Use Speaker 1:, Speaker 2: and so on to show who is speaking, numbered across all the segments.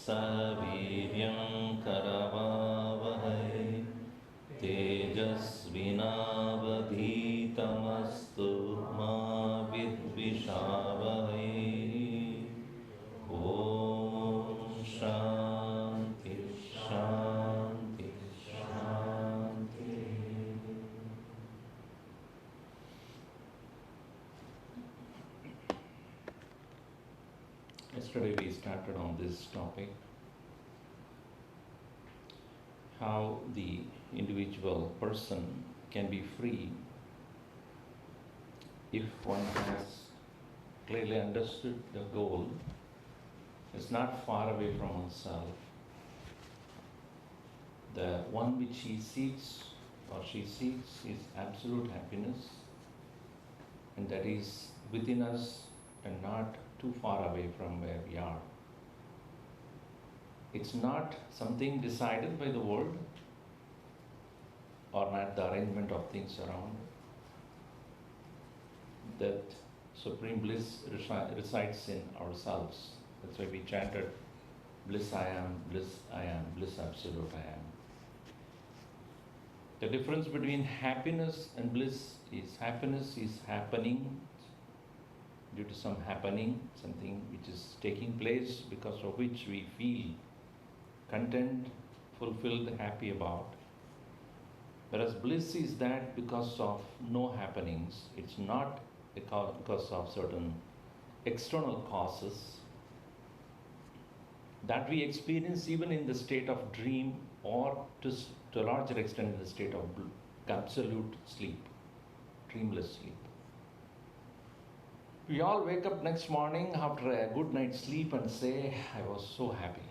Speaker 1: Saviryam Karavavahai Tejasvinavadhitamastu Ma Vidvishavahai. Om Shanti Shanti Shanti. Yesterday we started on this topic, how the individual person can be free if one has clearly understood the goal. It's not far away from oneself. The one which he seeks or she seeks is absolute happiness, and that is within us and not too far away from where we are. It's not something decided by the world or not the arrangement of things around. That supreme bliss resides in ourselves. That's why we chanted, bliss I am, bliss absolute I am. The difference between happiness and bliss is happiness is happening due to some happening, something which is taking place because of which we feel content, fulfilled, happy about. Whereas bliss is that because of no happenings, it's not because of certain external causes that we experience even in the state of dream or to a larger extent in the state of absolute sleep, dreamless sleep. We all wake up next morning after a good night's sleep and say, I was so happy.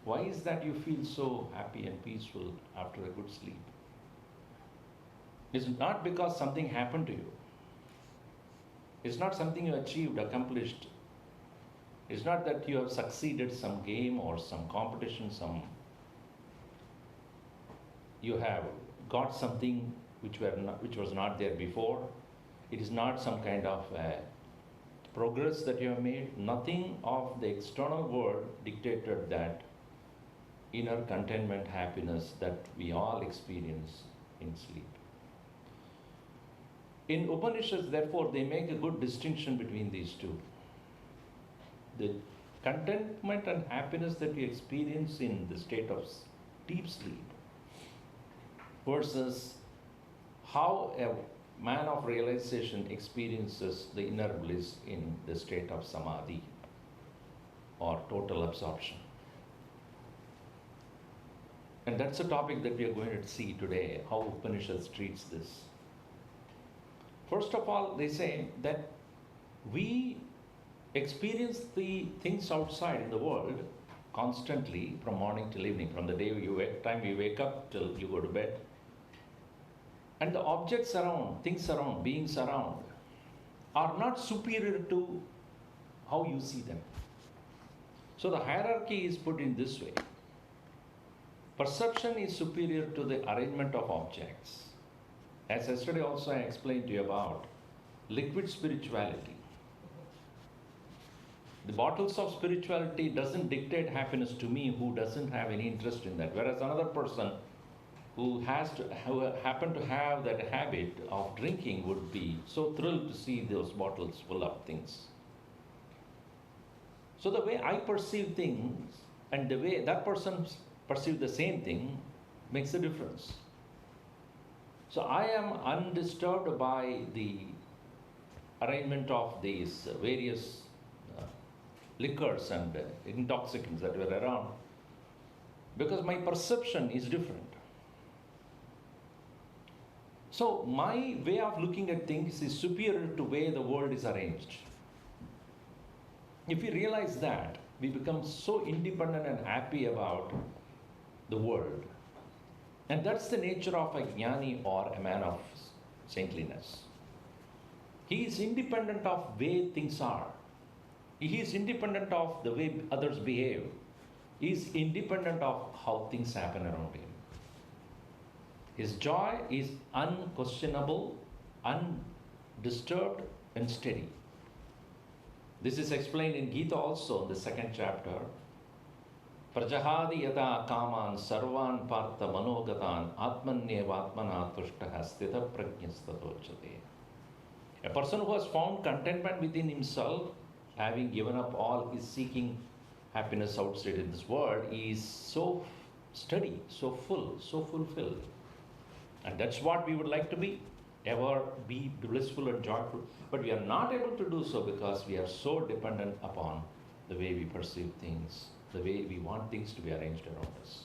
Speaker 1: Why is that you feel so happy and peaceful after a good sleep? It's not because something happened to you. It's not something you achieved, accomplished. It's not that you have succeeded some game or some competition, you have got something which was not there before. It is not some kind of progress that you have made. Nothing of the external world dictated that inner contentment, happiness that we all experience in sleep. In Upanishads, therefore, they make a good distinction between these two. The contentment and happiness that we experience in the state of deep sleep versus how a man of realization experiences the inner bliss in the state of samadhi or total absorption. And that's a topic that we are going to see today, how Upanishads treats this. First of all, they say that we experience the things outside in the world constantly from morning till evening, from the time you wake up till you go to bed. And the objects around, things around, beings around are not superior to how you see them. So the hierarchy is put in this way. Perception is superior to the arrangement of objects. As yesterday also I explained to you about liquid spirituality. The bottles of spirituality doesn't dictate happiness to me who doesn't have any interest in that. Whereas another person who happen to have that habit of drinking would be so thrilled to see those bottles full of things. So the way I perceive things and the way that person perceives the same thing makes a difference. So I am undisturbed by the arrangement of these various liquors and intoxicants that were around because my perception is different. So my way of looking at things is superior to the way the world is arranged. If we realize that, we become so independent and happy about the world. And that's the nature of a jnani or a man of saintliness. He is independent of the way things are. He is independent of the way others behave. He is independent of how things happen around him. His joy is unquestionable, undisturbed, and steady. This is explained in Gita also, in the second chapter. Prajahadi yata kaman sarvan partha manogatan atmanyevatmana tushtaha sthita prajnastatochate. A person who has found contentment within himself, having given up all his seeking happiness outside in this world, is so steady, so full, so fulfilled. And that's what we would like to be, ever be blissful and joyful. But we are not able to do so because we are so dependent upon the way we perceive things, the way we want things to be arranged around us.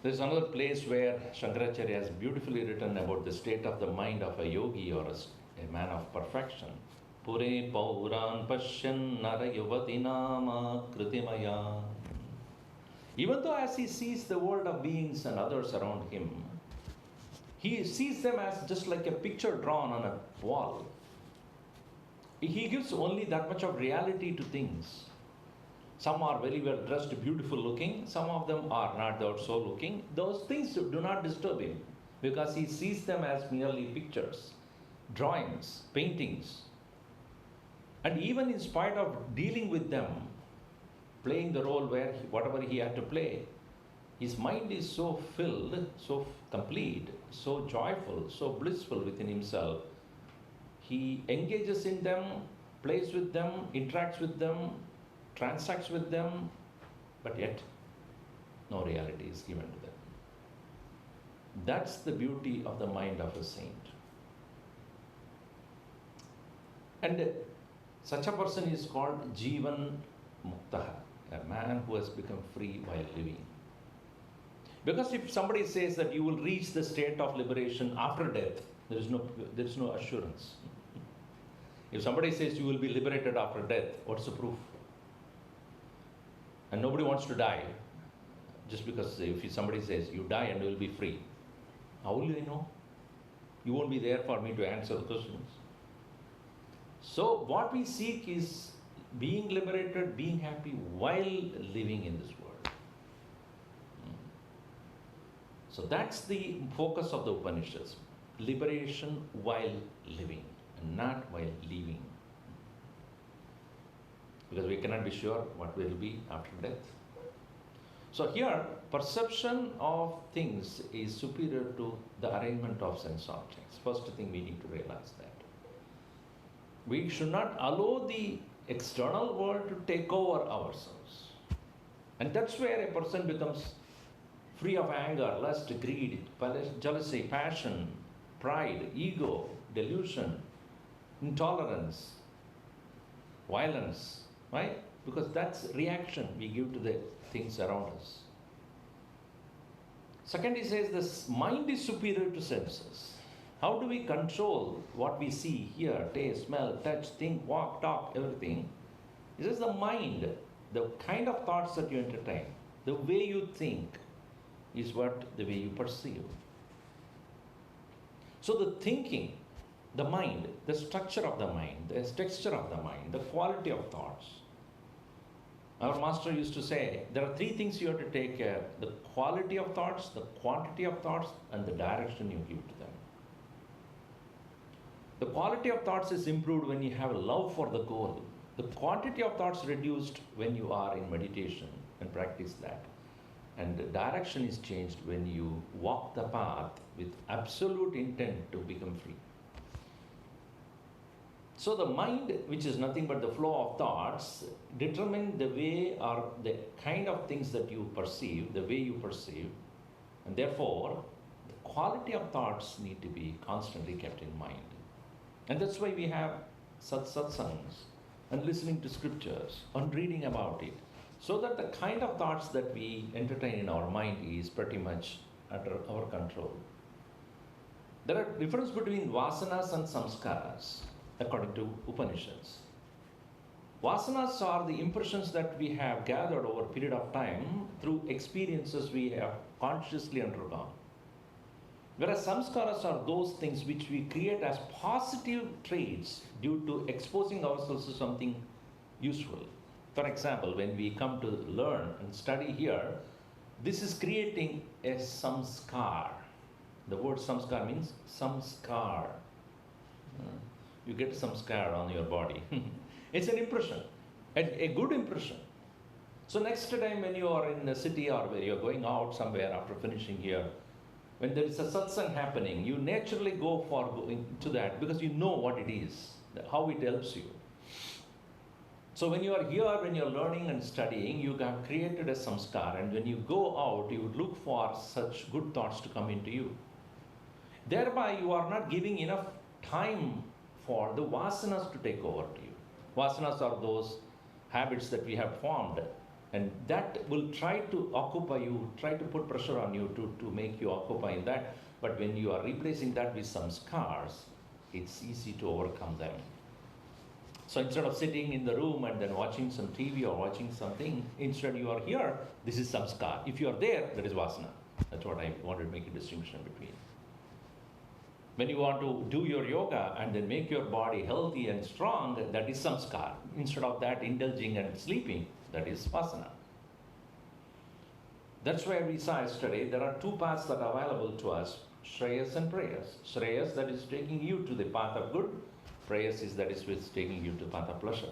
Speaker 1: There's another place where Shankaracharya has beautifully written about the state of the mind of a yogi or a man of perfection. Pure pauran pashyan nara yuvati nama kritimaya. Even though as he sees the world of beings and others around him, he sees them as just like a picture drawn on a wall. He gives only that much of reality to things. Some are very well dressed, beautiful looking. Some of them are not so looking. Those things do not disturb him because he sees them as merely pictures, drawings, paintings. And even in spite of dealing with them, playing the role where whatever he had to play, his mind is so filled, so complete, so joyful, so blissful within himself. He engages in them, plays with them, interacts with them, transacts with them, but yet no reality is given to them. That's the beauty of the mind of a saint. And such a person is called Jivan Muktaha, a man who has become free while living. Because if somebody says that you will reach the state of liberation after death, there is no assurance. If somebody says you will be liberated after death, what's the proof? And nobody wants to die. Just because if somebody says you die and you will be free, how will you know? You won't be there for me to answer the questions. So what we seek is being liberated, being happy while living in this world. So that's the focus of the Upanishads. Liberation while living and not while leaving. Because we cannot be sure what will be after death. So here, perception of things is superior to the arrangement of sense objects. First thing we need to realize that. We should not allow the external world to take over ourselves. And that's where a person becomes free of anger, lust, greed, jealousy, passion, pride, ego, delusion, intolerance, violence, right? Because that's reaction we give to the things around us. Second, he says this mind is superior to senses. How do we control what we see, hear, taste, smell, touch, think, walk, talk, everything? He says the mind, the kind of thoughts that you entertain, the way you think is the way you perceive. So the thinking, the mind, the structure of the mind, the texture of the mind, the quality of thoughts. Our master used to say, there are three things you have to take care: the quality of thoughts, the quantity of thoughts, and the direction you give to them. The quality of thoughts is improved when you have a love for the goal. The quantity of thoughts reduced when you are in meditation and practice that. And the direction is changed when you walk the path with absolute intent to become free. So the mind, which is nothing but the flow of thoughts, determine the way or the kind of things that you perceive, the way you perceive. And therefore, the quality of thoughts need to be constantly kept in mind. And that's why we have satsangs and listening to scriptures and reading about it, so that the kind of thoughts that we entertain in our mind is pretty much under our control. There are difference between vasanas and samskaras according to Upanishads. Vasanas are the impressions that we have gathered over a period of time through experiences we have consciously undergone. Whereas samskaras are those things which we create as positive traits due to exposing ourselves to something useful. For example, when we come to learn and study here, this is creating a samskar. The word samskar means some scar. You get some scar on your body. It's an impression, a good impression. So next time when you are in a city or where you're going out somewhere after finishing here, when there is a satsang happening, you naturally go for going to that because you know what it is, how it helps you. So when you are here, when you're learning and studying, you have created a samskar, and when you go out, you would look for such good thoughts to come into you. Thereby, you are not giving enough time for the vasanas to take over to you. Vasanas are those habits that we have formed, and that will try to occupy you, try to put pressure on you to make you occupy in that. But when you are replacing that with some scars, it's easy to overcome them. So instead of sitting in the room and then watching some TV or watching something, instead you are here, this is samskar. If you are there, that is vasana. That's what I wanted to make a distinction between. When you want to do your yoga and then make your body healthy and strong, that is samskar. Instead of that, indulging and sleeping, that is vasana. That's why we saw yesterday, there are two paths that are available to us, Shreyas and Prayas. Shreyas, that is taking you to the path of good. Prayas is that is what's taking you to path of pleasure.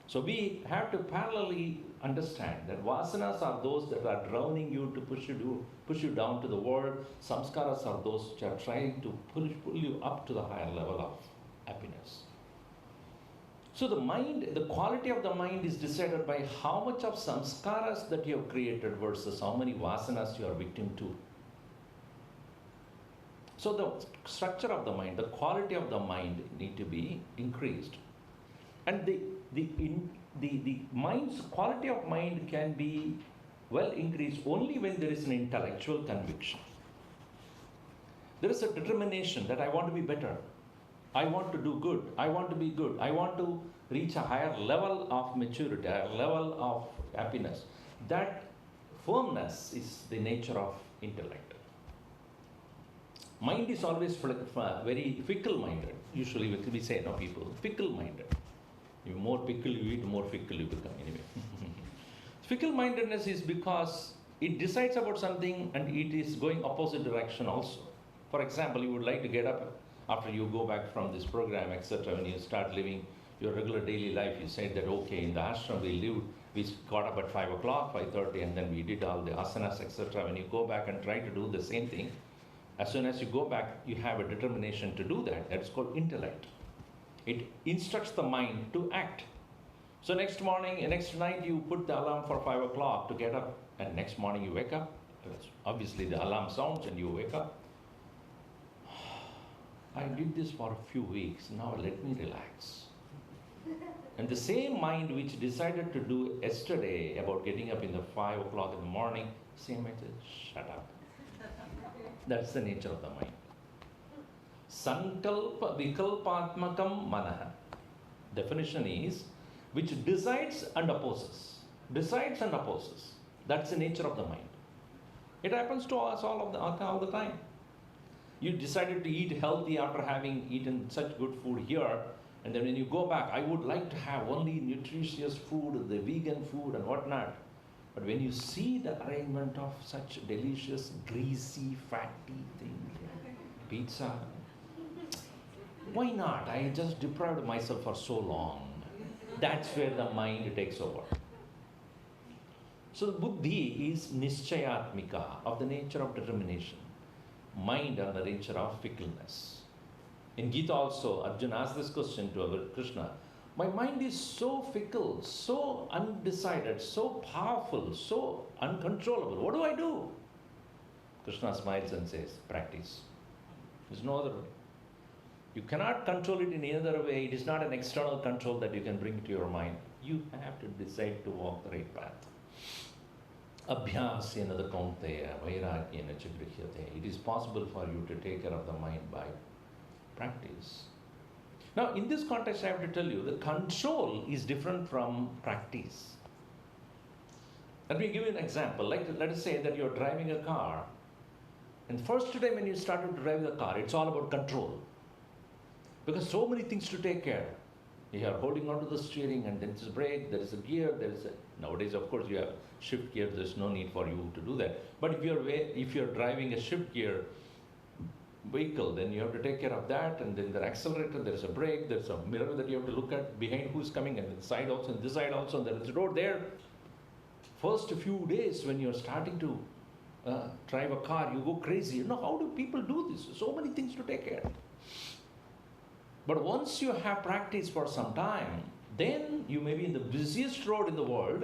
Speaker 1: So we have to parallelly understand that vasanas are those that are drowning you to push you down to the world. Samskaras are those which are trying to pull you up to the higher level of happiness. So the mind, the quality of the mind is decided by how much of samskaras that you have created versus how many vasanas you are victim to. So the structure of the mind, the quality of the mind need to be increased. And the mind's quality of mind can be well increased only when there is an intellectual conviction. There is a determination that I want to be better. I want to do good. I want to be good. I want to reach a higher level of maturity, a higher level of happiness. That firmness is the nature of intellect. Mind is always very fickle-minded. Usually we say, no, people, fickle-minded. The more pickle you eat, the more fickle you become anyway. Fickle-mindedness is because it decides about something and it is going opposite direction also. For example, you would like to get up after you go back from this program, etc. When you start living your regular daily life, you said that, okay, in the ashram we got up at 5 o'clock, 5:30, and then we did all the asanas, etc. When you go back and try to do the same thing, as soon as you go back, you have a determination to do that. That's called intellect. It instructs the mind to act. So next morning, next night, you put the alarm for 5 o'clock to get up, and next morning you wake up. Obviously, the alarm sounds and you wake up. I did this for a few weeks. Now let me relax. And the same mind which decided to do yesterday about getting up in the 5 o'clock in the morning, same mind says, shut up. That's the nature of the mind. Sankalpa vikalpatmakam manaha. Definition is which decides and opposes. Decides and opposes. That's the nature of the mind. It happens to us all the time. You decided to eat healthy after having eaten such good food here, and then when you go back, I would like to have only nutritious food, the vegan food and whatnot. But when you see the arrangement of such delicious, greasy, fatty things, pizza, why not? I just deprived myself for so long. That's where the mind takes over. So the buddhi is nischayatmika, of the nature of determination. Mind are the nature of fickleness. In Gita also, Arjuna asked this question to Krishna. My mind is so fickle, so undecided, so powerful, so uncontrollable. What do I do? Krishna smiles and says, practice. There's no other way. You cannot control it in any other way. It is not an external control that you can bring to your mind. You have to decide to walk the right path. Abhyasena the kaunteya, vairagyena cha grihyate. It is possible for you to take care of the mind by practice. Now, in this context, I have to tell you, the control is different from practice. Let me give you an example. Like, let us say that you're driving a car, and first time when you started to drive the car, it's all about control. Because so many things to take care. You are holding onto the steering, and then there's a brake, there is a gear, nowadays, of course, you have shift gear, there's no need for you to do that. But if you're driving a shift gear, vehicle, then you have to take care of that, and then the accelerator, there's a brake, there's a mirror that you have to look at behind who's coming, and the side also, and this side also, and there is a road there. First few days when you're starting to drive a car, you go crazy. How do people do this? So many things to take care of. But once you have practiced for some time, then you may be in the busiest road in the world,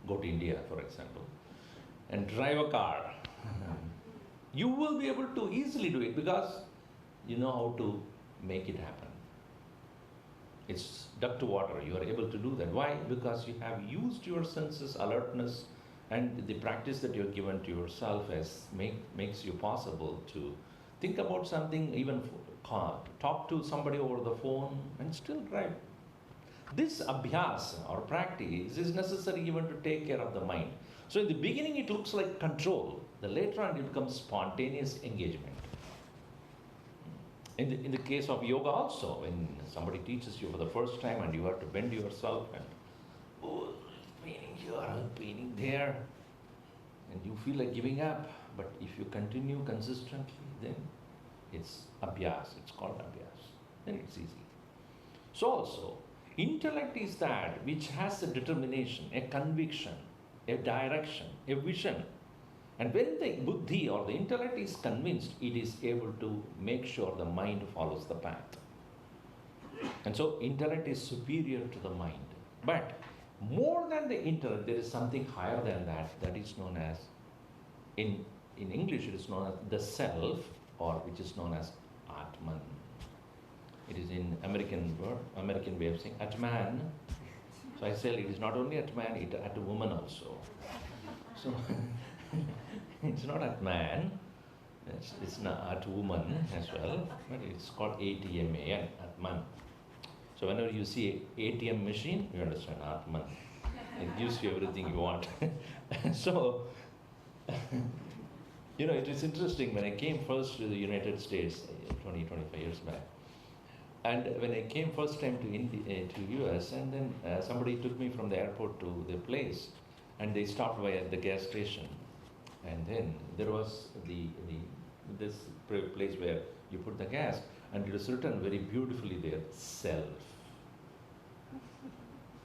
Speaker 1: go to India, for example, and drive a car. You will be able to easily do it because you know how to make it happen. It's duck to water. You are able to do that. Why? Because you have used your senses, alertness, and the practice that you have given to yourself makes you possible to think about something, even talk to somebody over the phone, and still drive. This abhyas or practice is necessary even to take care of the mind. So in the beginning it looks like control. The later on it becomes spontaneous engagement. In the case of yoga also, when somebody teaches you for the first time and you have to bend yourself and paining here and paining there, and you feel like giving up, but if you continue consistently, then it's abhyas, it's called abhyas, then it's easy. So also, intellect is that which has a determination, a conviction, a direction, a vision. And when the buddhi or the intellect is convinced, it is able to make sure the mind follows the path. And so intellect is superior to the mind. But more than the intellect, there is something higher than that, that is known as, in English it is known as the self, or which is known as Atman. It is in American way of saying Atman. So I say it is not only Atman, it at woman also. So it's not Atman, it's not at woman as well, but it's called ATMA and Atman. So whenever you see ATM machine, you understand Atman. It gives you everything you want. So, it is interesting, when I came first to the United States 25 years back, and when I came first time to US, and then somebody took me from the airport to the place, and they stopped by at the gas station, and then there was this place where you put the gas, and it was written very beautifully there, self.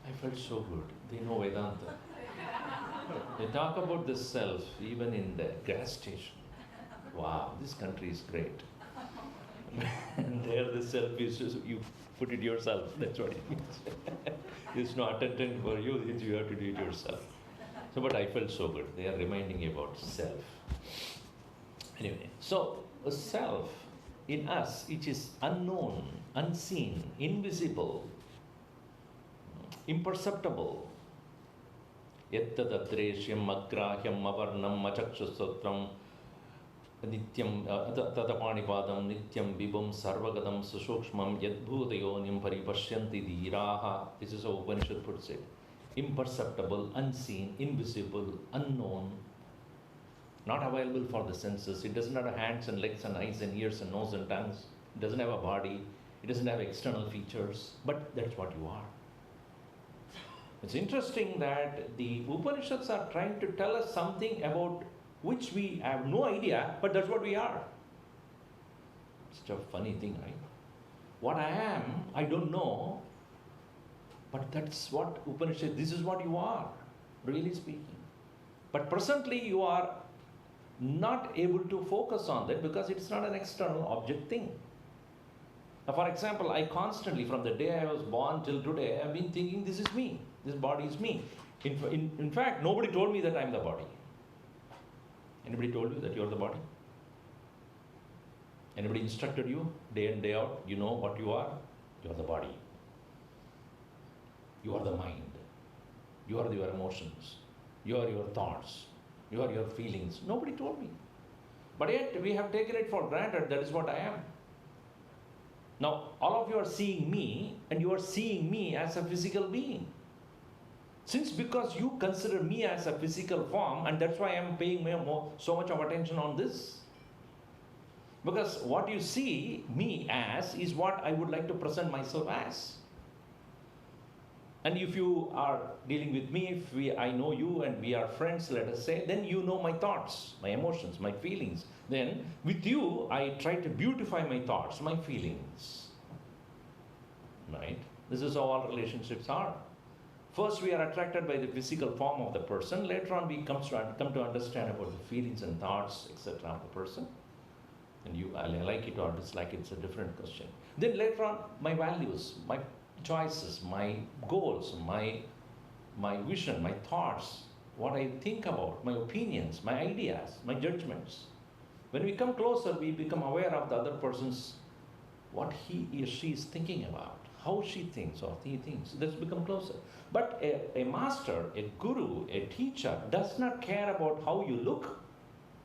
Speaker 1: I felt so good. They know Vedanta. They talk about the self even in the gas station. Wow, this country is great. And there the self is just, you put it yourself, that's what it means. It's not attendant for you, you have to do it yourself. So, but I felt so good. They are reminding me about self. Anyway, so a self in us, which is unknown, unseen, invisible, imperceptible. Yattadadreshyam agrahyam avarnam achakshusotram nityam tadapanipadam nityam vibhum sarvagadam susukshmam yadbhudayonim paripashyanti dhiraha. This is how Upanishad puts it. Imperceptible, unseen, invisible, unknown, not available for the senses. It doesn't have hands and legs and eyes and ears and nose and tongues. It doesn't have a body. It doesn't have external features. But that's what you are. It's interesting that the Upanishads are trying to tell us something about which we have no idea, but that's what we are. It's a funny thing, right? What I am, I don't know, but that's what Upanishad, this is what you are, really speaking. But presently you are not able to focus on that because it's not an external object thing. Now, for example, I constantly, from the day I was born till today, I've been thinking this is me. This body is me. In fact, nobody told me that I'm the body. Anybody told you that you're the body? Anybody instructed you day in, day out? You know what you are? You're the body. You are the mind. You are your emotions. You are your thoughts. You are your feelings. Nobody told me. But yet we have taken it for granted that is what I am. Now, all of you are seeing me, and you are seeing me as a physical being. Since because you consider me as a physical form, and that's why I am paying so much of attention on this. Because what you see me as is what I would like to present myself as. And if you are dealing with me, if I know you and we are friends, let us say, then you know my thoughts, my emotions, my feelings, Then with you, I try to beautify my thoughts, my feelings. Right? This is how all relationships are. First, we are attracted by the physical form of the person. Later on, we come to understand about the feelings and thoughts, etc. of the person. And I like it or dislike it, it's a different question. Then later on, my values, my choices, my goals, my vision, my thoughts, what I think about, my opinions, my ideas, my judgments. When we come closer, we become aware of the other person's, what he or she is thinking about, how she thinks or he thinks. Let's become closer. But a master, a guru, a teacher does not care about how you look,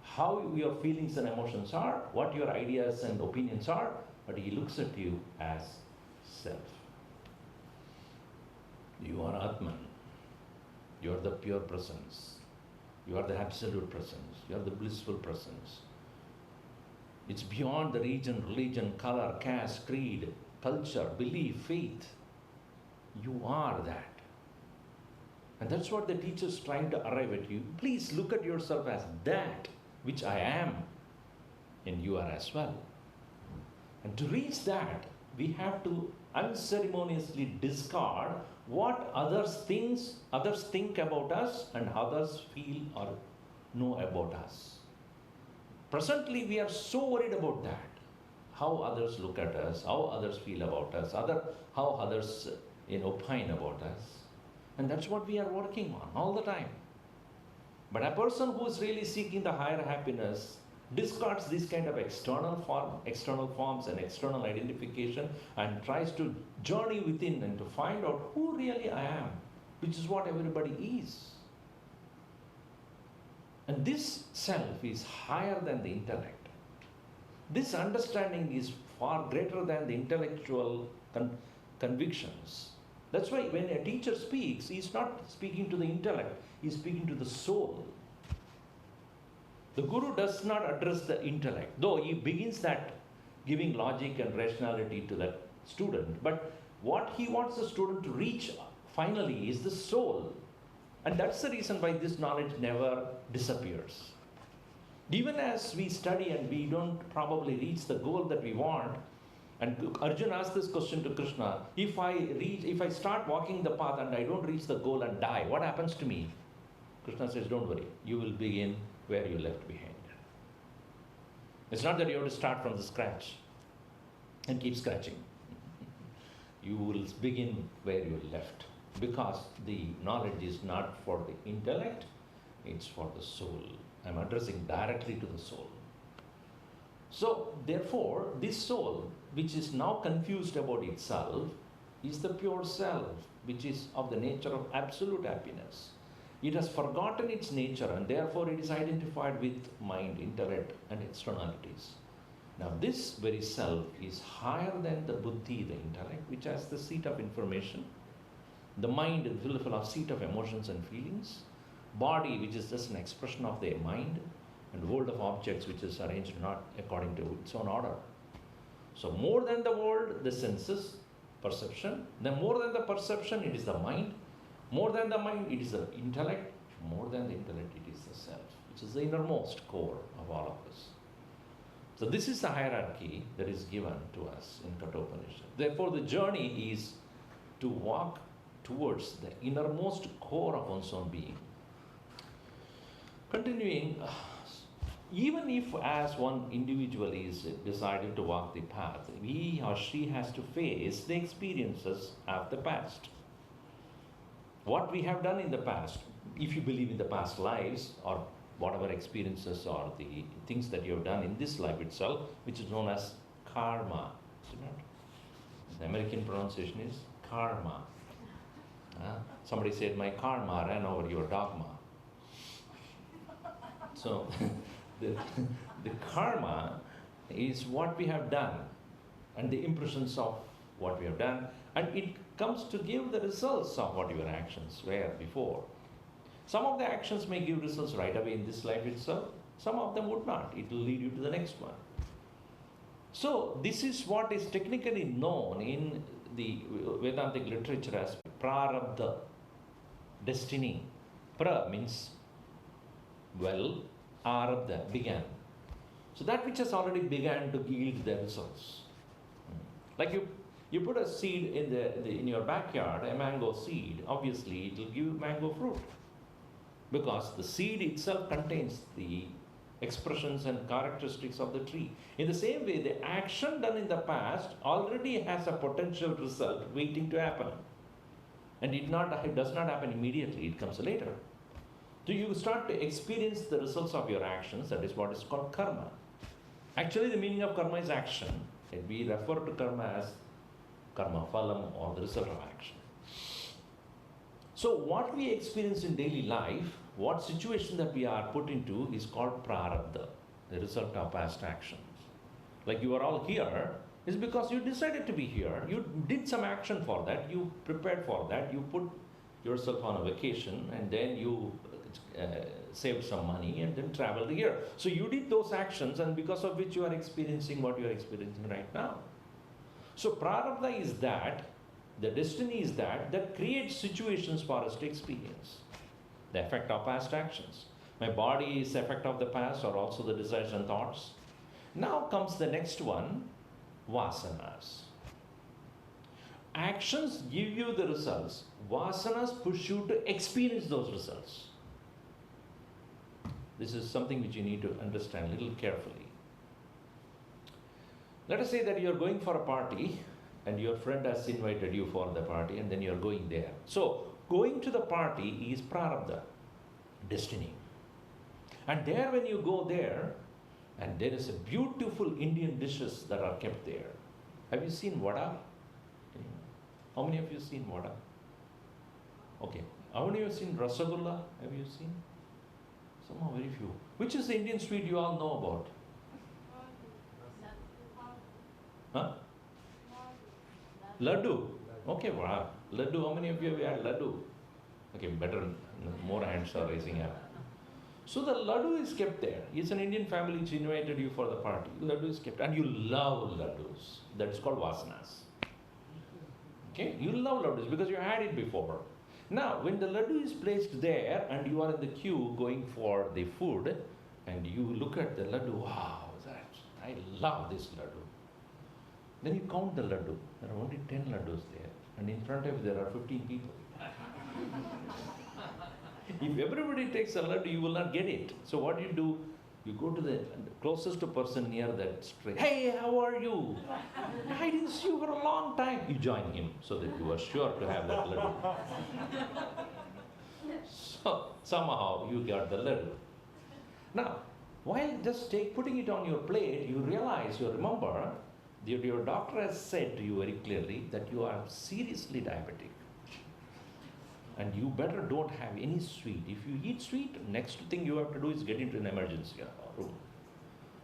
Speaker 1: how your feelings and emotions are, what your ideas and opinions are, but he looks at you as self. You are Atman. You are the pure presence. You are the absolute presence. You are the blissful presence. It's beyond the region, religion, color, caste, creed, culture, belief, faith. You are that. And that's what the teacher is trying to arrive at you. Please look at yourself as that which I am, and you are as well. And to reach that, we have to unceremoniously discard what others think about us and others feel or know about us. Presently, we are so worried about that. How others look at us, how others feel about us, how others opine about us. And that's what we are working on all the time. But a person who is really seeking the higher happiness discards this kind of external forms and external identification and tries to journey within and to find out who really I am, which is what everybody is. And this self is higher than the intellect. This understanding is far greater than the intellectual convictions. That's why when a teacher speaks, he's not speaking to the intellect, he's speaking to the soul. The guru does not address the intellect, though he begins that giving logic and rationality to that student. But what he wants the student to reach finally is the soul. And that's the reason why this knowledge never disappears. Even as we study and we don't probably reach the goal that we want, and Arjuna asked this question to Krishna, if I start walking the path and I don't reach the goal and die, what happens to me? Krishna says, don't worry, you will begin where you left behind. It's not that you have to start from the scratch and keep scratching. You will begin where you left, because the knowledge is not for the intellect, it's for the soul. I'm addressing directly to the soul. So, therefore, this soul, which is now confused about itself, is the pure self, which is of the nature of absolute happiness. It has forgotten its nature and therefore it is identified with mind, intellect and externalities. Now, this very self is higher than the buddhi, the intellect, which has the seat of information. The mind is full of seat of emotions and feelings. Body, which is just an expression of their mind. And world of objects, which is arranged not according to its own order. So more than the world, the senses, perception. Then more than the perception, it is the mind. More than the mind, it is the intellect. More than the intellect, it is the self, which is the innermost core of all of us. So this is the hierarchy that is given to us in Kathopanishad. Therefore, the journey is to walk towards the innermost core of one's own being. Continuing, even if as one individual is decided to walk the path, he or she has to face the experiences of the past. What we have done in the past, if you believe in the past lives or whatever experiences or the things that you have done in this life itself, which is known as karma. The American pronunciation is karma. Somebody said, my karma ran over your dogma. So, the karma is what we have done and the impressions of what we have done, and it comes to give the results of what your actions were before. Some of the actions may give results right away in this life itself, some of them would not. It will lead you to the next one. So this is what is technically known in the Vedantic literature as prarabdha, destiny. Pra means well, arabdha, began. So that which has already begun to yield the results. Like you put a seed in your backyard, a mango seed, obviously it will give mango fruit. Because the seed itself contains the expressions and characteristics of the tree. In the same way, the action done in the past already has a potential result waiting to happen. And it does not happen immediately, it comes later. So you start to experience the results of your actions, that is what is called karma. Actually, the meaning of karma is action. And we refer to karma as karma phalam, or the result of action. So what we experience in daily life, what situation that we are put into, is called prarabdha, the result of past actions. Like you are all here, is because you decided to be here, you did some action for that, you prepared for that, you put yourself on a vacation, and then you saved some money and then traveled here. So you did those actions, and because of which you are experiencing what you are experiencing right now. So prarabdha is that, the destiny is that creates situations for us to experience. The effect of past actions. My body is the effect of the past, or also the desires and thoughts. Now comes the next one, vasanas. Actions give you the results. Vasanas push you to experience those results. This is something which you need to understand a little carefully. Let us say that you are going for a party, and your friend has invited you for the party, and then you are going there. So, going to the party is prarabdha, destiny. And there, when you go there, and there is a beautiful Indian dishes that are kept there. Have you seen vada? How many of you seen vada? Okay. How many of you have seen rasagulla? Have you seen? Somehow very few. Which is the Indian sweet you all know about? Huh? Laddu. Okay, wow. Laddu, how many of you have had laddu? Okay, better, more hands are raising up. So the laddu is kept there. It's an Indian family which invited you for the party. Laddu is kept, and you love laddus. That is called vasanas. Okay, you love laddus because you had it before. Now, when the laddu is placed there and you are in the queue going for the food, and you look at the laddu, wow, I love this laddu. Then you count the laddu. There are only 10 laddus there, and in front of you there are 15 people. If everybody takes a laddu, you will not get it. So what do? You go to the closest person near that street. Hey, how are you? I didn't see you for a long time. You join him so that you are sure to have that laddu. So somehow you got the laddu. Now, while just putting it on your plate, you remember, your doctor has said to you very clearly that you are seriously diabetic. And you better don't have any sweet. If you eat sweet, next thing you have to do is get into an emergency room.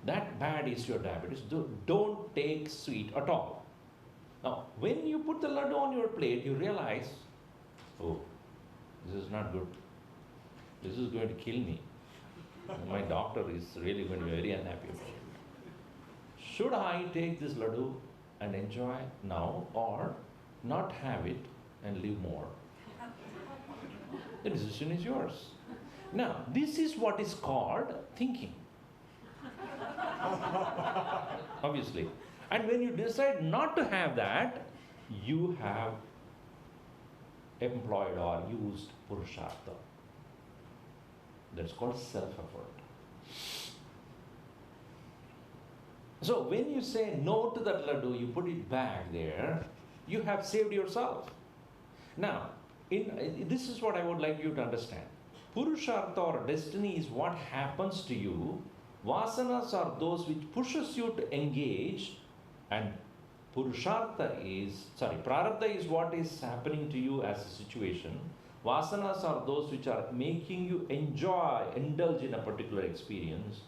Speaker 1: That bad is your diabetes. Don't take sweet at all. Now, when you put the laddu on your plate, you realize, oh, this is not good. This is going to kill me. My doctor is really going to be very unhappy about it. Should I take this laddu and enjoy now, or not have it and live more? The decision is yours. Now, this is what is called thinking. Obviously. And when you decide not to have that, you have employed or used purushartha. That's called self-effort. So when you say no to that laddu, you put it back there, you have saved yourself. Now, this is what I would like you to understand. Purushartha or destiny is what happens to you. Vasanas are those which pushes you to engage, and prarabdha is what is happening to you as a situation. Vasanas are those which are making you indulge in a particular experience.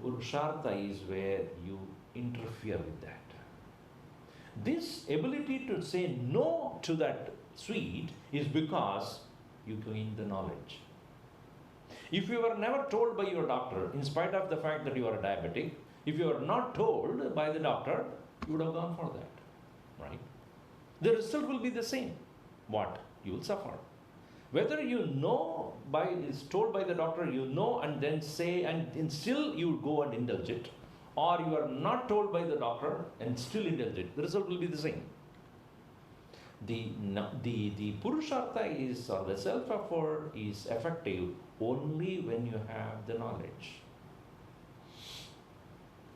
Speaker 1: Purushartha is where you interfere with that. This ability to say no to that sweet is because you gain the knowledge. If you were never told by your doctor, in spite of the fact that you are a diabetic, if you are not told by the doctor, you would have gone for that, right? The result will be the same. What? You will suffer. Whether you know is told by the doctor, you know, and then say, and still you go and indulge it, or you are not told by the doctor and still indulge it, the result will be the same. The Purushartha is, or the self-effort is effective only when you have the knowledge.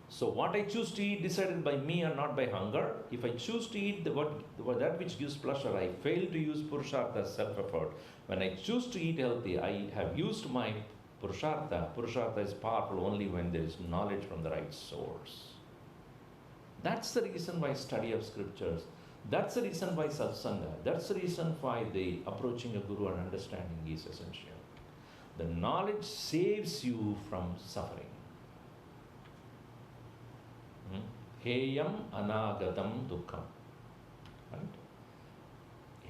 Speaker 1: So what I choose to eat decided by me and not by hunger. If I choose to eat that which gives pleasure, I fail to use Purushartha, self-effort. When I choose to eat healthy, I have used my Purushartha. Purushartha is powerful only when there is knowledge from the right source. That's the reason why study of scriptures. That's the reason why satsanga. That's the reason why the approaching a guru and understanding is essential. The knowledge saves you from suffering. Heyam anagatam dukkham. Right?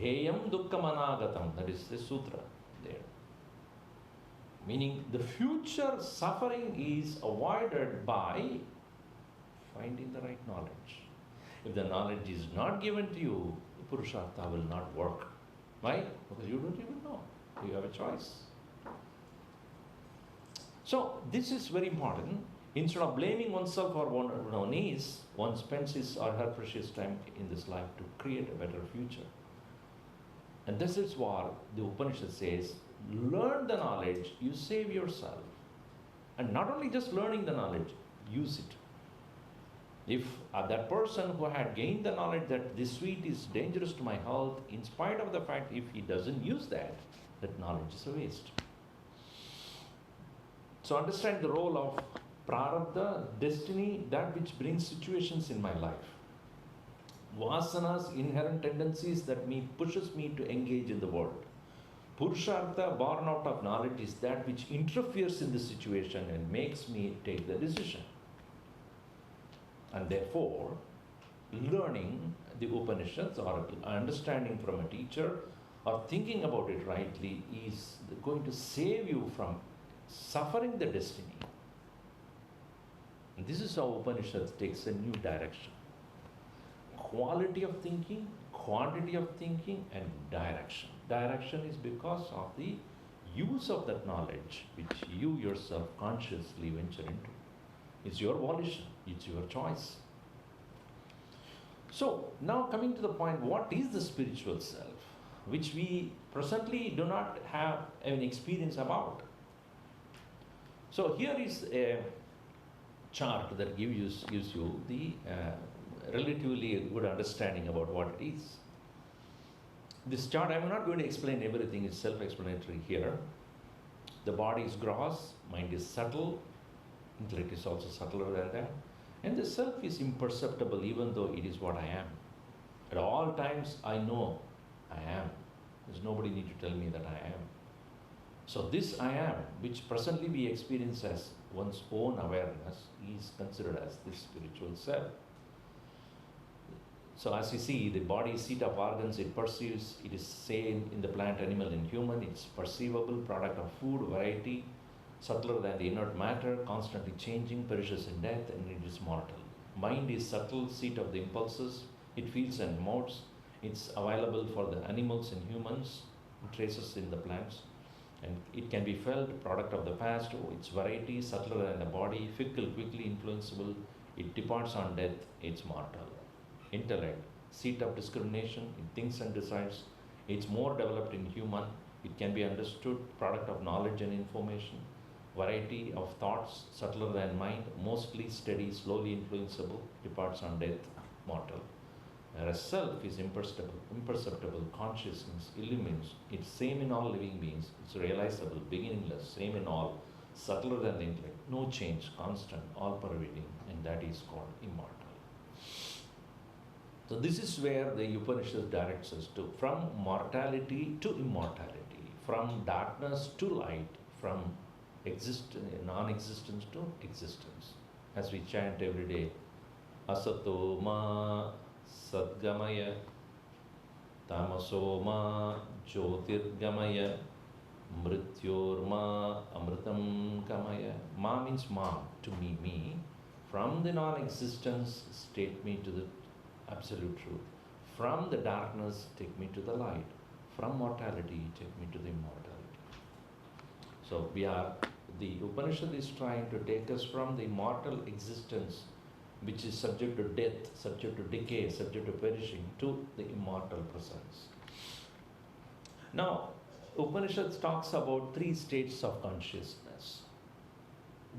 Speaker 1: Heyam dukkham anagatam. That is the sutra there. Meaning the future suffering is avoided by finding the right knowledge. If the knowledge is not given to you, the Purushartha will not work. Why? Because you don't even know. You have a choice. So this is very important. Instead of blaming oneself for one needs, one spends his or her precious time in this life to create a better future. And this is what the Upanishad says, learn the knowledge, you save yourself. And not only just learning the knowledge, use it. If that person who had gained the knowledge that this sweet is dangerous to my health, in spite of the fact if he doesn't use that knowledge is a waste. So understand the role of prarabdha, destiny, that which brings situations in my life. Vasanas, inherent tendencies that pushes me to engage in the world. Purushartha, born out of knowledge, is that which interferes in the situation and makes me take the decision. And therefore, learning the Upanishads or understanding from a teacher or thinking about it rightly is going to save you from suffering the destiny. And this is how Upanishads takes a new direction. Quality of thinking, quantity of thinking, and direction. Direction is because of the use of that knowledge which you yourself consciously venture into. It's your volition, it's your choice. So now coming to the point, what is the spiritual self, which we presently do not have an experience about? So here is a chart that gives you the relatively good understanding about what it is. This chart, I'm not going to explain everything, it's self-explanatory here. The body is gross, mind is subtle, intellect is also subtler than that. And the self is imperceptible even though it is what I am. At all times I know I am. There's nobody need to tell me that I am. So this I am, which presently we experience as one's own awareness, is considered as the spiritual self. So as you see, the body seat of organs, it perceives, it is same in the plant, animal, and human. It's perceivable, product of food, variety, subtler than the inert matter, constantly changing, perishes in death, and it is mortal. Mind is subtle, seat of the impulses. It feels and modes. It's available for the animals and humans, traces in the plants. And it can be felt, product of the past. Its variety, subtler than the body, fickle, quickly influenceable. It departs on death, it's mortal. Intellect, seat of discrimination, it thinks and decides. It's more developed in human. It can be understood, product of knowledge and information. Variety of thoughts, subtler than mind, mostly steady, slowly influenceable, departs on death, mortal. Whereas self is imperceptible, consciousness, illumines. It's same in all living beings. It's realizable, beginningless, same in all, subtler than the intellect. No change, constant, all-pervading, and that is called immortal. So this is where the Upanishad directs us to, from mortality to immortality, from darkness to light, from non-existence to existence. As we chant every day, Asato ma sadgamaya, tamaso ma jyotirgamaya, mrityor ma amritam gamaya. Ma means ma, to me. From the non-existence, take me to the absolute truth. From the darkness, take me to the light. From mortality, take me to the immortality. So we are The Upanishad is trying to take us from the mortal existence, which is subject to death, subject to decay, subject to perishing, to the immortal presence. Now, Upanishads talks about three states of consciousness.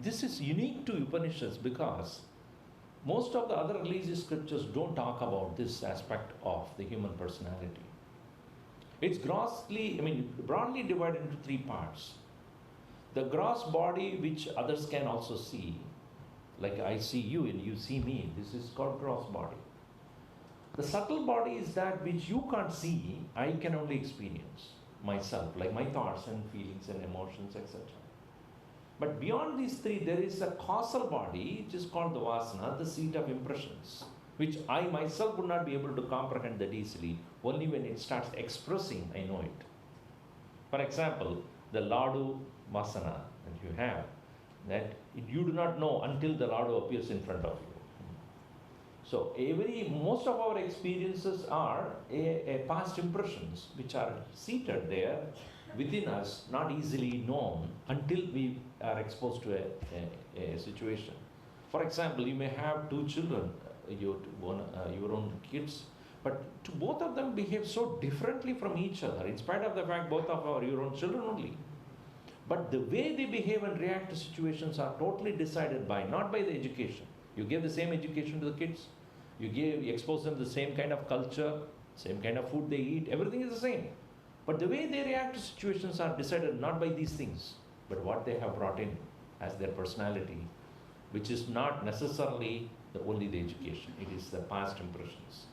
Speaker 1: This is unique to Upanishads because most of the other religious scriptures don't talk about this aspect of the human personality. It's broadly divided into three parts. The gross body, which others can also see, like I see you and you see me, this is called gross body. The subtle body is that which you can't see, I can only experience myself, like my thoughts and feelings and emotions, etc. But beyond these three, there is a causal body, which is called the vasana, the seat of impressions, which I myself would not be able to comprehend that easily. Only when it starts expressing, I know it. For example, the ladu vasana that you have, that you do not know until the ladu appears in front of you. So most of our experiences are a past impressions which are seated there within us, not easily known until we are exposed to a situation. For example, you may have two children, your own kids, but both of them behave so differently from each other, in spite of the fact both of our your own children only. But the way they behave and react to situations are totally decided by, not by the education. You give the same education to the kids, you expose them to the same kind of culture, same kind of food they eat, everything is the same. But the way they react to situations are decided not by these things, but what they have brought in as their personality, which is not necessarily only the education, it is the past impressions.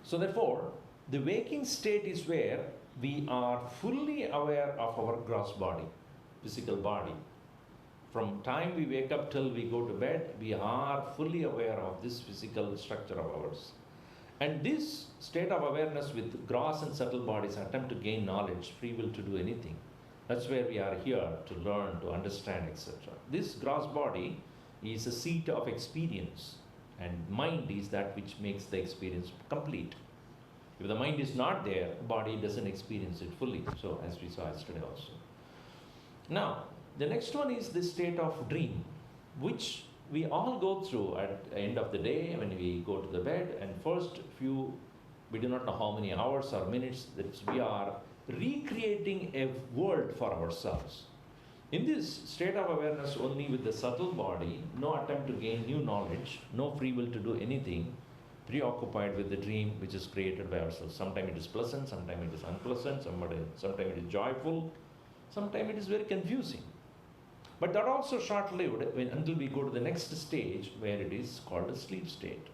Speaker 1: So therefore, the waking state is where we are fully aware of our gross body, physical body. From time we wake up till we go to bed, we are fully aware of this physical structure of ours. And this state of awareness with gross and subtle bodies attempt to gain knowledge, free will to do anything. That's where we are here to learn, to understand, etc. This gross body is a seat of experience, and mind is that which makes the experience complete. If the mind is not there, body doesn't experience it fully. So as we saw yesterday also. Now, the next one is the state of dream, which we all go through at the end of the day when we go to the bed, and first few, we do not know how many hours or minutes, that we are recreating a world for ourselves. In this state of awareness, only with the subtle body, no attempt to gain new knowledge, no free will to do anything, preoccupied with the dream which is created by ourselves. Sometimes it is pleasant, sometimes it is unpleasant, sometimes it is joyful, sometimes it is very confusing. But that also short-lived until we go to the next stage where it is called a sleep state.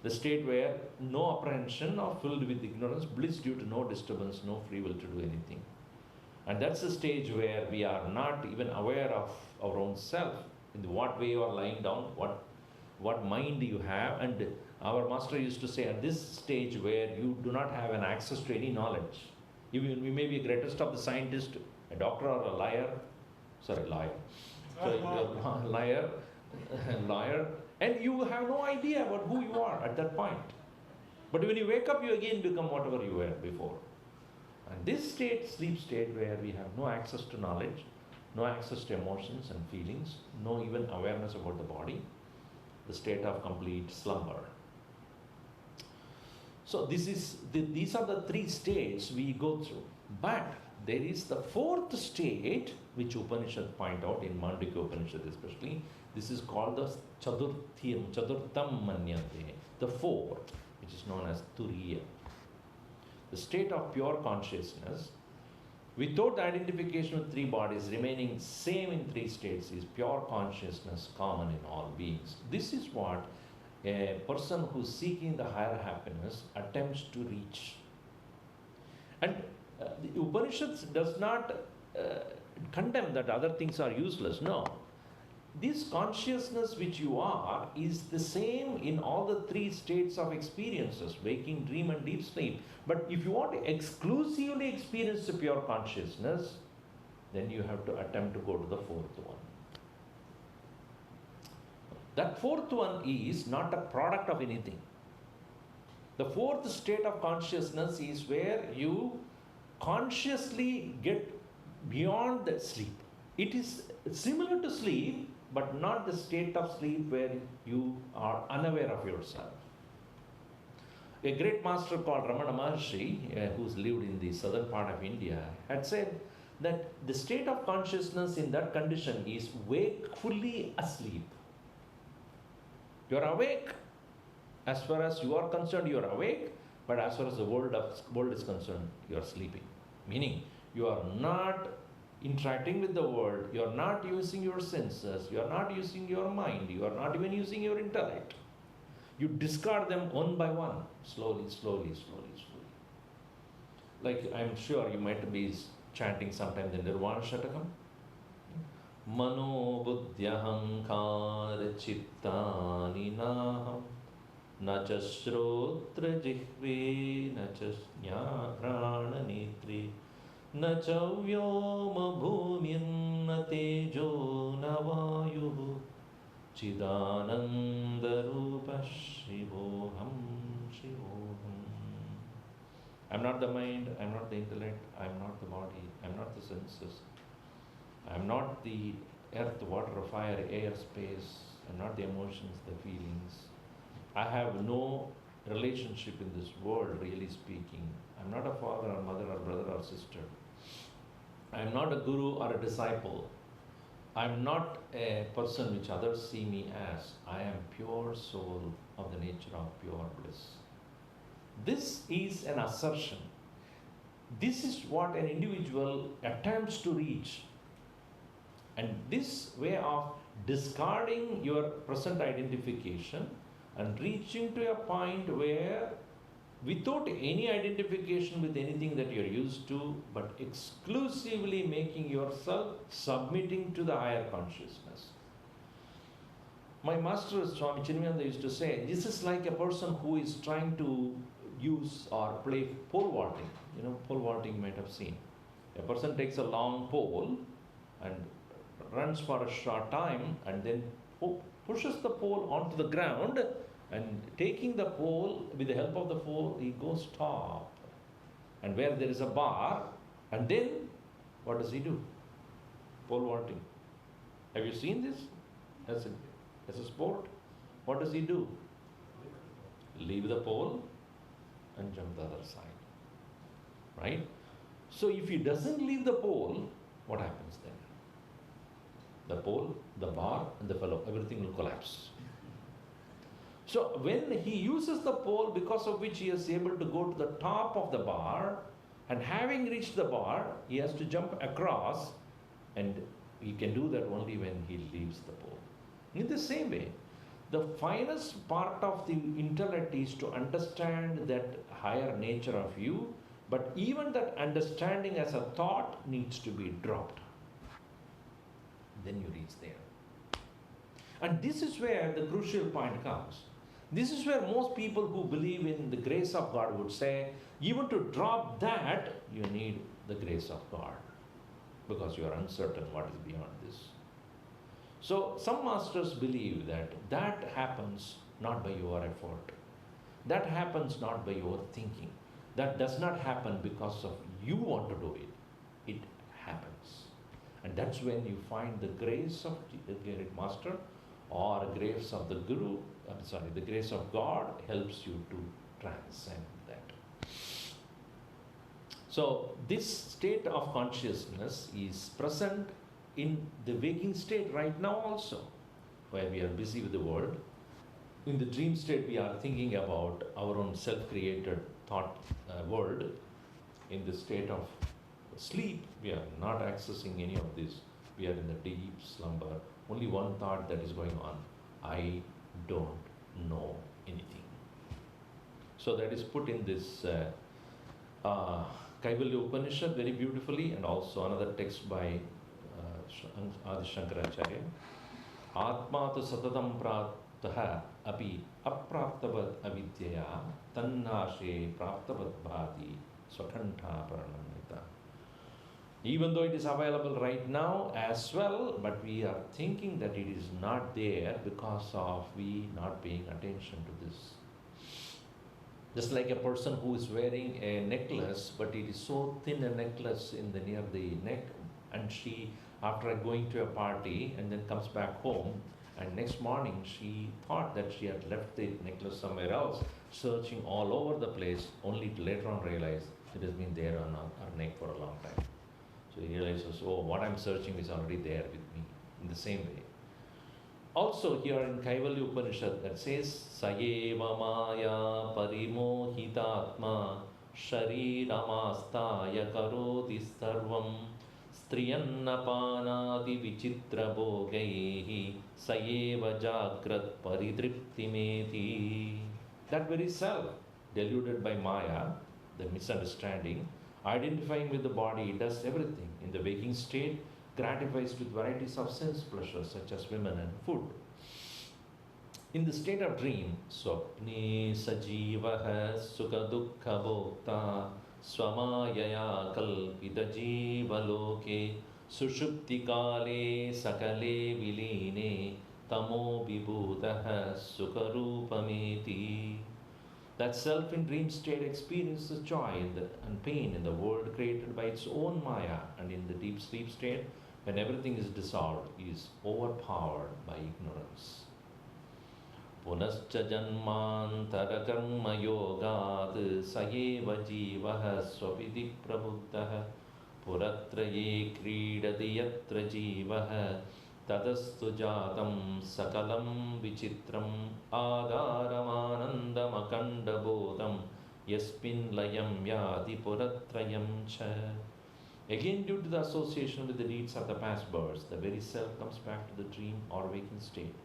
Speaker 1: The state where no apprehension or filled with ignorance, bliss due to no disturbance, no free will to do anything. And that's the stage where we are not even aware of our own self, in what way you are lying down, what mind you have. And our master used to say, at this stage where you do not have an access to any knowledge, you may be the greatest of the scientists, a doctor or a liar, so you're liar, and you have no idea about who you are at that point. But when you wake up, you again become whatever you were before. And this state, sleep state, where we have no access to knowledge, no access to emotions and feelings, no even awareness about the body, the state of complete slumber. So these are the three states we go through. But there is the fourth state, which Upanishad point out, in Mandukya Upanishad especially. This is called the Chadurtam Manyate, the fourth, which is known as Turiya. The state of pure consciousness, without the identification with three bodies, remaining same in three states, is pure consciousness common in all beings. This is what a person who is seeking the higher happiness attempts to reach. And the Upanishads does not condemn that other things are useless. No. This consciousness which you are is the same in all the three states of experiences, waking, dream and deep sleep. But if you want to exclusively experience the pure consciousness, then you have to attempt to go to the fourth one. That fourth one is not a product of anything. The fourth state of consciousness is where you consciously get beyond the sleep. It is similar to sleep, but not the state of sleep where you are unaware of yourself. A great master called Ramana Maharshi, who's lived in the southern part of India, had said that the state of consciousness in that condition is wakefully asleep. You are awake. As far as you are concerned, you are awake, but as far as the world is concerned, you are sleeping. Meaning, you are not interacting with the world, you are not using your senses, you are not using your mind, you are not even using your intellect. You discard them one by one, slowly, slowly, slowly, slowly. Like I'm sure you might be chanting sometime the Nirvana Shatakam. Mano buddhyahankara chittani naham na cha shrotra jihve na cha jnana netri na cha vyoma bhumyan na tejo na vayuh chidananda rupa shivoham shivoham. I'm not the mind, I'm not the intellect, I'm not the body, I'm not the senses, I'm not the earth, water, fire, air, space, I'm not the emotions, the feelings. I have no relationship in this world, really speaking. I'm not a father or mother or brother or sister. I'm not a guru or a disciple. I'm not a person which others see me as. I am pure soul of the nature of pure bliss. This is an assertion. This is what an individual attempts to reach. And this way of discarding your present identification and reaching to a point where, without any identification with anything that you're used to, but exclusively making yourself submitting to the higher consciousness. My master Swami Ishwarananda used to say, this is like a person who is trying to use or play pole vaulting. You know, pole vaulting you might have seen. A person takes a long pole and runs for a short time and then pushes the pole onto the ground, and taking the pole, with the help of the pole, he goes top. And where there is a bar, and then what does he do? Pole vaulting. Have you seen this as a sport? What does he do? Leave the pole and jump the other side. Right? So if he doesn't leave the pole, what happens then? The pole, the bar, and the fellow, everything will collapse. So when he uses the pole, because of which he is able to go to the top of the bar, and having reached the bar, he has to jump across, and he can do that only when he leaves the pole. In the same way, the finest part of the intellect is to understand that higher nature of you, but even that understanding as a thought needs to be dropped. Then you reach there. And this is where the crucial point comes. This is where most people who believe in the grace of God would say, even to drop that, you need the grace of God, because you are uncertain what is beyond this. So some masters believe that that happens not by your effort. That happens not by your thinking. That does not happen because of you want to do it. It happens. And that's when you find the grace of the great master, or grace of the guru, the grace of God helps you to transcend that. So this state of consciousness is present in the waking state right now also, where we are busy with the world. In the dream state, we are thinking about our own self-created thought world. In the state of sleep, we are not accessing any of this. We are in the deep slumber. Only one thought that is going on: I don't know anything. So that is put in this Kaivalya Upanishad very beautifully, and also another text by Adi Shankaracharya. Atma tu satatam praptaha api apraptavat avidyaya tannashe praptavat bhati swakantha paranamita. Even though it is available right now as well, but we are thinking that it is not there because of we not paying attention to this. Just like a person who is wearing a necklace, but it is so thin a necklace in the near the neck, And she, after going to a party and then comes back home, and next morning she thought that she had left the necklace somewhere else, searching all over the place, only to later on realize it has been there on her neck for a long time. So he realizes, oh, what I'm searching is already there with me, in the same way. Also here in Kaivalya Upanishad that says, Sayeva Maya Parimohitatma Shariramastaya Karoti Sarvam Striyannapanadi Vichitra Bhogaihi Sayeva Jagrat Paridriptimeti. That very self, deluded by Maya, the misunderstanding, identifying with the body, does everything. In the waking state, gratifies with varieties of sense pleasures such as women and food. In the state of dream, Swapne Sajivaha Sukha Dukkha Bhokta Swamayaya Kalpita Jiva Loke Sushupti Kale Sakale Viline Tamo Vibhudaha Sukha Rupameti. That self in dream state experiences joy and pain in the world created by its own Maya, and in the deep sleep state, when everything is dissolved, is overpowered by ignorance. Punascha janmantara karma yogad sayeva jivaha swapiti prabuddhaha puratraye kridati yatra jivaha tadastu jatam sakalam vichitram adharamanandam akanda bodham yaspin layam yadi puratrayam cha. Again, due to the association with the deeds of the past births, the very self comes back to the dream or waking state.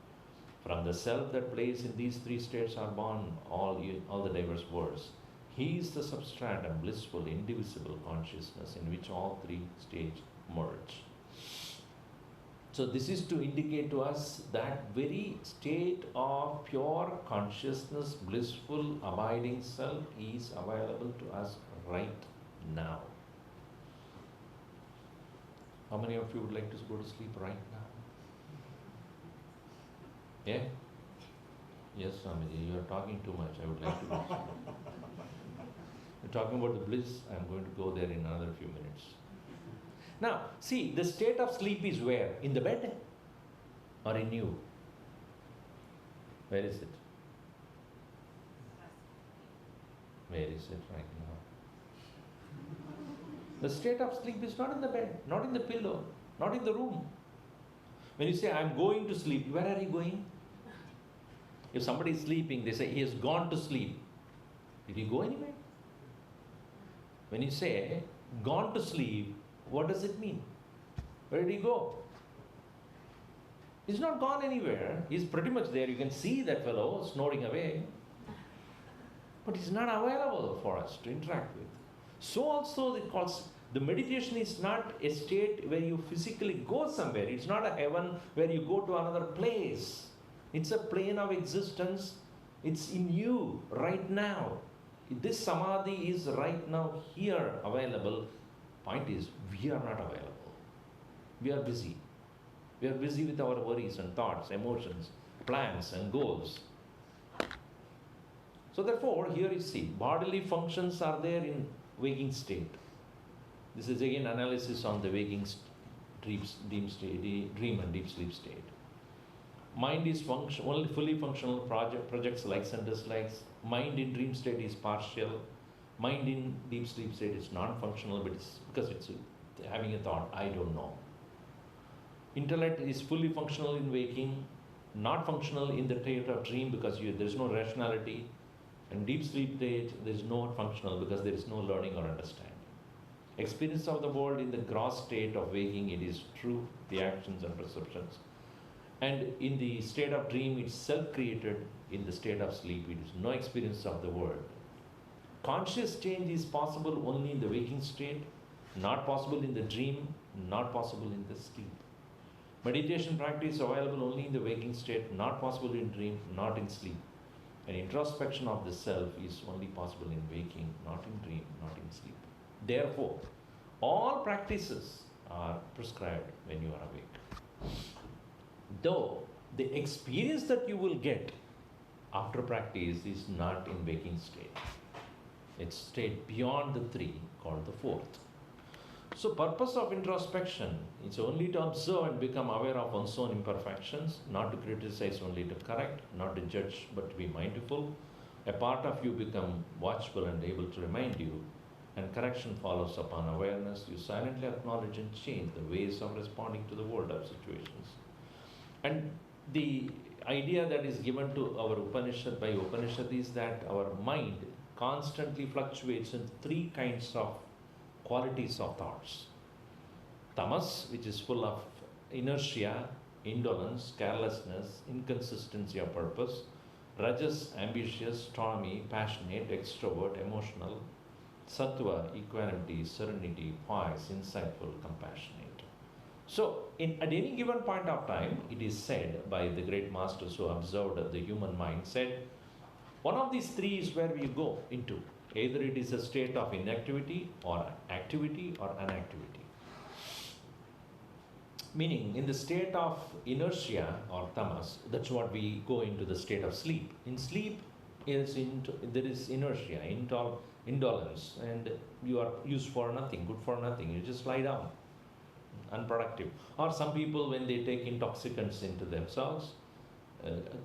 Speaker 1: From the self that plays in these three states are born all the diverse worlds. He is the substratum, blissful, indivisible consciousness in which all three states merge. So this is to indicate to us that very state of pure consciousness, blissful, abiding self is available to us right now. How many of you would like to go to sleep right now? Yeah? Yes, Swamiji, you are talking too much. I would like to go to sleep. You're talking about the bliss. I'm going to go there in another few minutes. Now, see, the state of sleep is where? In the bed or in you? Where is it? Where is it right now? The state of sleep is not in the bed, not in the pillow, not in the room. When you say, I'm going to sleep, where are you going? If somebody is sleeping, they say, he has gone to sleep. Did he go anywhere? When you say, gone to sleep, what does it mean? Where did he go? He's not gone anywhere. He's pretty much there. You can see that fellow snoring away. But he's not available for us to interact with. So also the meditation is not a state where you physically go somewhere. It's not a heaven where you go to another place. It's a plane of existence. It's in you right now. This samadhi is right now here available. Point is, we are not available. We are busy. We are busy with our worries and thoughts, emotions, plans and goals. So therefore, here you see, bodily functions are there in waking state. This is again analysis on the waking dream and deep sleep state. Mind is only fully functional, projects likes and dislikes. Mind in dream state is partial. Mind in deep sleep state is non-functional, but it's because it's having a thought, I don't know. Intellect is fully functional in waking, not functional in the state of dream because there is no rationality. And deep sleep state, there is no functional because there is no learning or understanding. Experience of the world in the gross state of waking, it is true, the actions and perceptions. And in the state of dream, it's self-created. In the state of sleep, it is no experience of the world. Conscious change is possible only in the waking state, not possible in the dream, not possible in the sleep. Meditation practice available only in the waking state, not possible in dream, not in sleep. And introspection of the self is only possible in waking, not in dream, not in sleep. Therefore, all practices are prescribed when you are awake. Though the experience that you will get after practice is not in waking state. It's state beyond the three called the fourth. So purpose of introspection is only to observe and become aware of one's own imperfections, not to criticize, only to correct, not to judge, but to be mindful. A part of you become watchful and able to remind you, and correction follows upon awareness. You silently acknowledge and change the ways of responding to the world of situations. And the idea that is given to our Upanishad by Upanishad is that our mind constantly fluctuates in three kinds of qualities of thoughts. Tamas, which is full of inertia, indolence, carelessness, inconsistency of purpose. Rajas, ambitious, stormy, passionate, extrovert, emotional. Sattva, equanimity, serenity, poise, insightful, compassionate. So, at any given point of time, it is said by the great masters who observed the human mind, said, one of these three is where we go into. Either it is a state of inactivity or activity or inactivity. Meaning, in the state of inertia or tamas, that's what we go into the state of sleep. In sleep, there is inertia, indolence, and you are used for nothing, good for nothing. You just lie down, unproductive. Or some people, when they take intoxicants into themselves,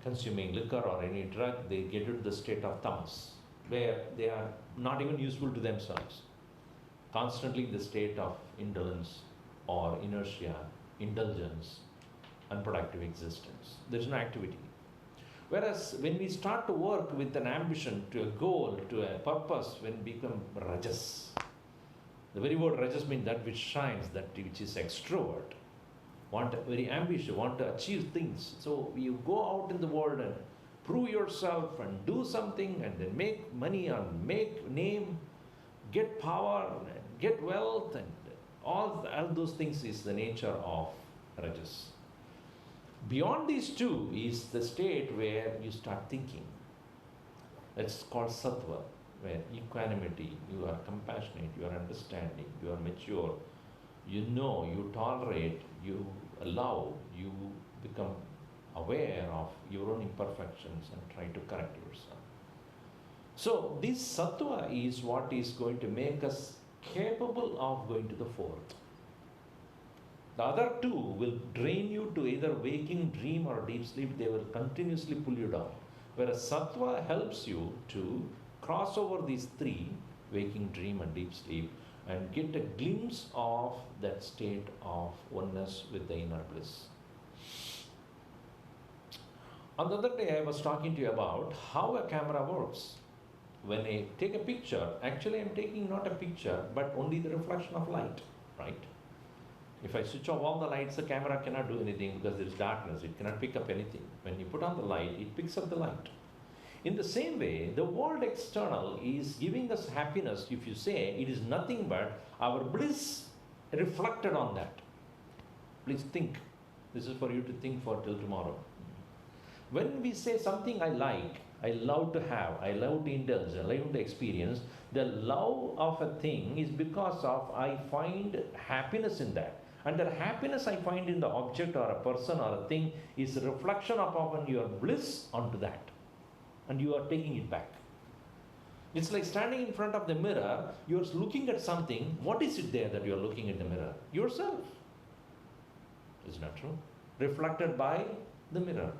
Speaker 1: consuming liquor or any drug, they get into the state of tamas, where they are not even useful to themselves. Constantly in the state of indolence or inertia, indulgence, unproductive existence. There is no activity. Whereas when we start to work with an ambition to a goal, to a purpose, when we become rajas, the very word rajas means that which shines, that which is extrovert, very ambitious, want to achieve things. So you go out in the world and prove yourself and do something and then make money and make name, get power, get wealth, and all those things is the nature of rajas. Beyond these two is the state where you start thinking. That's called sattva, where equanimity, you are compassionate, you are understanding, you are mature, you know, you tolerate, you allow, you become aware of your own imperfections and try to correct yourself. So this sattva is what is going to make us capable of going to the fourth. The other two will drain you to either waking, dream or deep sleep. They will continuously pull you down. Whereas sattva helps you to cross over these three, waking, dream and deep sleep, and get a glimpse of that state of oneness with the inner bliss. On the other day, I was talking to you about how a camera works. When I take a picture, actually I'm taking not a picture, but only the reflection of light, right? If I switch off all the lights, the camera cannot do anything because there is darkness. It cannot pick up anything. When you put on the light, it picks up the light. In the same way, the world external is giving us happiness. If you say it is nothing but our bliss reflected on that. Please think. This is for you to think for till tomorrow. When we say something I like, I love to have, I love to indulge, I love to experience, the love of a thing is because of I find happiness in that. And the happiness I find in the object or a person or a thing is a reflection upon your bliss onto that. And you are taking it back. It's like standing in front of the mirror, you're looking at something. What is it there that you're looking in the mirror? Yourself. Isn't that true? Reflected by the mirror.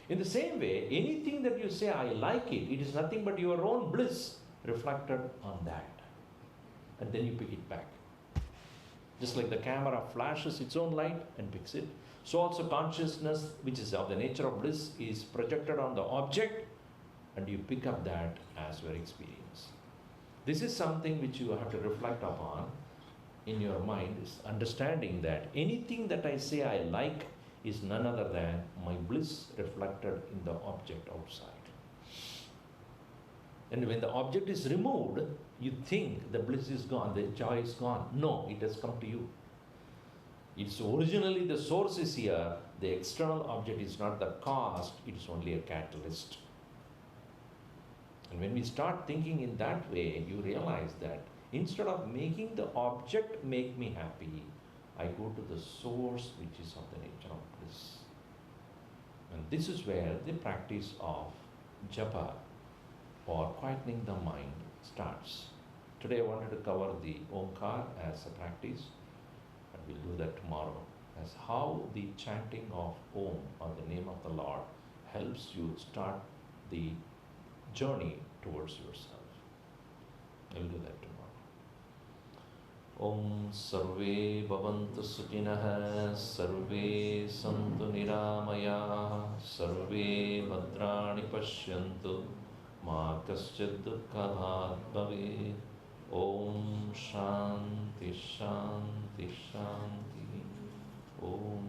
Speaker 1: In the same way, anything that you say, I like it, it is nothing but your own bliss reflected on that. And then you pick it back. Just like the camera flashes its own light and picks it, so also consciousness, which is of the nature of bliss, is projected on the object and you pick up that as your experience. This is something which you have to reflect upon in your mind, is understanding that anything that I say I like is none other than my bliss reflected in the object outside. And when the object is removed, you think the bliss is gone, the joy is gone. No, it has come to you. It's originally the source is here, the external object is not the cause, it is only a catalyst. And when we start thinking in that way, you realize that instead of making the object make me happy, I go to the source which is of the nature of bliss. And this is where the practice of japa or quietening the mind starts. Today I wanted to cover the Omkar as a practice, and we'll do that tomorrow, as how the chanting of Om, or the name of the Lord, helps you start the journey towards yourself. We'll do that tomorrow. Om Sarve Bhavantu Sukhinah, Sarve Santu Niramaya, Sarve Bhadrani Pashyantu, Ma Kaschid Dukkhabhat Bhavet. Om Shanti Shanti Shanti. Om